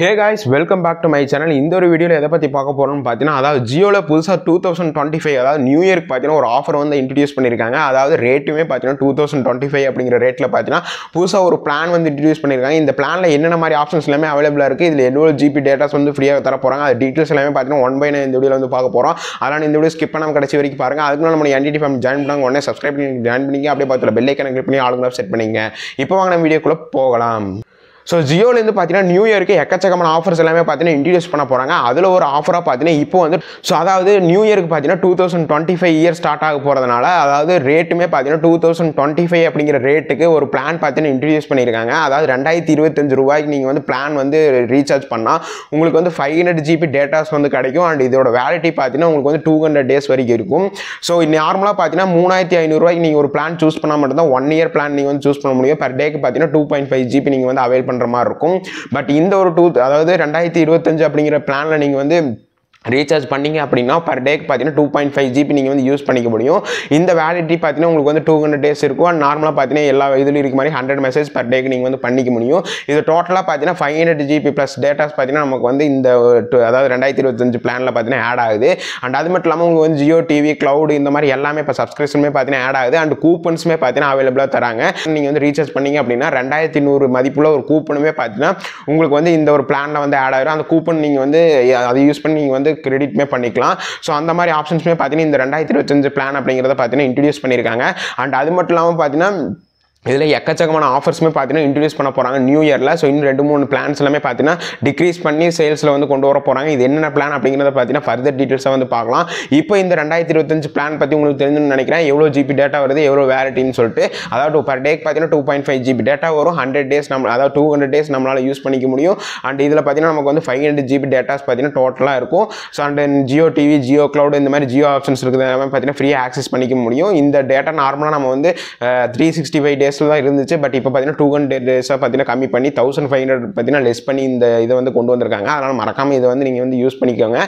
Hey guys, welcome back to my channel. இந்த ஒரு வீடியோல எதை பத்தி பார்க்க போறோம்னு பார்த்தீங்கன்னா அதாவது ஜியோல புதுசா 2025 அதாவது நியூ இயருக்கு பார்த்தீங்கன்னா ஒரு ஆஃபர் வந்து இன்ட்ரோ듀ce பண்ணிருக்காங்க. அதாவது ரேட்டுமே பார்த்தீங்கன்னா 2025 அப்படிங்கிற ரேட்ல பார்த்தீங்கன்னா புதுசா ஒரு பிளான் வந்து இன்ட்ரோ듀ce பண்ணிருக்காங்க. இந்த பிளான்ல என்னென்ன மாதிரி ஆப்ஷன்ஸ் எல்லாமே அவைலபிளா இருக்கு. இதுல எவ்வளவு ஜிபி டேட்டாஸ் வந்து ஃப்ரீயா தர போறாங்க. அது டீடைல்ஸ் எல்லாமே பார்த்தீங்கன்னா 1 by 9 இந்த வீடியோல வந்து பார்க்க போறோம். அதனால இந்த வீடியோ ஸ்கிப் பண்ணாம கடைசி வரைக்கும் பாருங்க. அதுக்கு முன்னாடி நம்ம NTT ஃபேமிலி ஜாயின் பண்ணாங்க உடனே சப்ஸ்கிரைப் பண்ணி ஜாயின் பண்ணிங்க. அப்படியே பார்த்துல பெல் ஐகானை கிளிக் பண்ணி ஆல் செட் பண்ணிங்க. இப்போ வாங்க நம்ம வீடியோக்குள்ள போகலாம். ஸோ ஜியோலேருந்து பார்த்தீங்கன்னா நியூ இயருக்கு எக்கச்சக்கமான ஆஃபர்ஸ் எல்லாமே பார்த்தீங்கன்னா இன்ட்ரடியூஸ் பண்ண போகிறாங்க. அதில் ஒரு ஆஃபராக பார்த்தீங்கன்னா இப்போ வந்து ஸோ அதாவது நியூ இயருக்கு பார்த்தீங்கன்னா 2025 இயர் ஸ்டார்ட் ஆக போகிறதுனால அதாவது ரேட்டுமே பார்த்தீங்கன்னா 2025 அப்படிங்கிற ரேட்டுக்கு ஒரு பிளான் பார்த்தீங்கன்னா இன்ட்ரடியூஸ் பண்ணியிருக்காங்க. அதாவது 2025 ரூபாய்க்கு நீங்கள் வந்து பிளான் வந்து ரீசார்ஜ் பண்ணால் உங்களுக்கு வந்து 500 GB டேட்டாஸ் வந்து கிடைக்கும். அண்ட் இதோட வேலிட்டி பார்த்தீங்கன்னா உங்களுக்கு வந்து 200 days வரைக்கும் இருக்கும். ஸோ நார்மலாக பார்த்தீங்கன்னா 3500 ரூபாய்க்கு நீங்கள் ஒரு பிளான் சூஸ் பண்ணால் மட்டும்தான் 1 year பிளான் நீங்கள் வந்து சூஸ் பண்ண முடியும். பெர் டேக்கு பார்த்தீங்கன்னா 2.5 GB நீங்கள் வந்து அவைல் பண்ற மாதிரி இருக்கும். பட் இந்த ஒரு அதாவது 2025 அப்படிங்கிற பிளான்ல நீங்க வந்து ரீசார்ஜ் பண்ணீங்க அப்படின்னா பர் டேக்கு பார்த்தீங்கன்னா 2.5 GB நீங்கள் வந்து யூஸ் பண்ணிக்க முடியும். இந்த வேலிடிட்டி பார்த்தீங்கன்னா உங்களுக்கு வந்து 200 days இருக்கும். அண்ட் நார்மலாக பார்த்தீங்கன்னா எல்லா இதுலையும் இருக்க மாதிரி 100 மெசேஜ் பர் டேக்கு நீங்கள் வந்து பண்ணிக்க முடியும். இது டோட்டலாக பார்த்தீங்கன்னா 500 GB ப்ளஸ் டேட்டாஸ் பார்த்தீங்கன்னா நமக்கு வந்து இந்த அதாவது 2025 பிளானில் பார்த்தீங்கன்னா ஆட் ஆகுது. அண்ட் அது மட்டும் இல்லாமல் உங்களுக்கு வந்து ஜியோ டிவி கிளவுட் இந்த மாதிரி எல்லாமே இப்போ சப்ஸ்கிரிப்ஷனுமே பார்த்தீங்கன்னா ஆட் ஆகுது. அண்ட் கூப்பன்ஸுமே பார்த்தீங்கன்னா அவைலபிளாக தராங்க. நீங்கள் வந்து ரீசார்ஜ் பண்ணீங்க அப்படின்னா 2100 மதிப்புள்ள ஒரு கூப்பனுமே பார்த்தீங்கன்னா உங்களுக்கு வந்து இந்த ஒரு பிளானில் வந்து ஆட் ஆகிடும். அந்த கூப்பன் நீங்கள் வந்து அதை யூஸ் பண்ணி நீங்கள் வந்து கிரெடிட்மே பண்ணிக்கலாம். ஸோ அந்த மாதிரி ஆப்ஷன்ஸ்மே பார்த்தீங்கன்னா இந்த 2025 பிளான் அப்படிங்கிறத பார்த்தீங்கன்னா இன்ட்ரடியூஸ் பண்ணியிருக்காங்க. அண்ட் அது மட்டும் இல்லாமல் பார்த்தீங்கன்னா இதில் எக்கச்சக்கமான ஆஃபர்ஸுமே பார்த்தீங்கன்னா இன்ட்ரடியூஸ் பண்ண போகிறாங்க நியூ இயரில். ஸோ இன்னும் 2-3 பிளான்ஸ் எல்லாமே பார்த்தீங்கன்னா டிக்ரீஸ் பண்ணி சேல்ஸில் வந்து கொண்டு வர போகிறாங்க. இது என்னென்ன பிளான் அப்படிங்கிறத பார்த்தீங்கன்னா ஃபர்தர் டீட்டெயில்ஸாக வந்து பார்க்கலாம். இப்போ இந்த 2025 பிளான் பற்றி உங்களுக்கு தெரிஞ்சுன்னு நினைக்கிறேன். எவ்வளோ ஜிபி டேட்டா வருது, எவ்வளோ வேலிட்டின்னு சொல்லிட்டு. அதாவது பர் டேக்கு பார்த்தீங்கன்னா 2.5 GB டேட்டா வரும். 100 days அதாவது 200 days நம்மளால் யூஸ் பண்ணிக்க முடியும். அண்ட் இதில் பார்த்தீங்கன்னா நமக்கு வந்து 500 GB டேட்டாஸ் பார்த்தீங்கன்னா டோட்டலாக இருக்கும். So and Jio TV Jio cloud இந்த மாதிரி ஜியோ ஆப்ஷன்ஸ் இருக்குது எல்லாமே பார்த்தீங்கன்னா ஃப்ரீயாக ஆக்சஸ் பண்ணிக்க முடியும். இந்த டேட்டா நார்மலாக நம்ம வந்து 365 days தான் இருந்துச்சு. பட் இப்போ பார்த்தீங்கன்னா 200 days பார்த்தீங்கன்னா கம்மி பண்ணி 1500 பார்த்தீங்கன்னா லெஸ் பண்ணி இந்த இதை வந்து கொண்டு வந்திருக்காங்க. அதனால் மறக்காமல் இதை வந்து நீங்கள் வந்து யூஸ் பண்ணிக்கோங்க.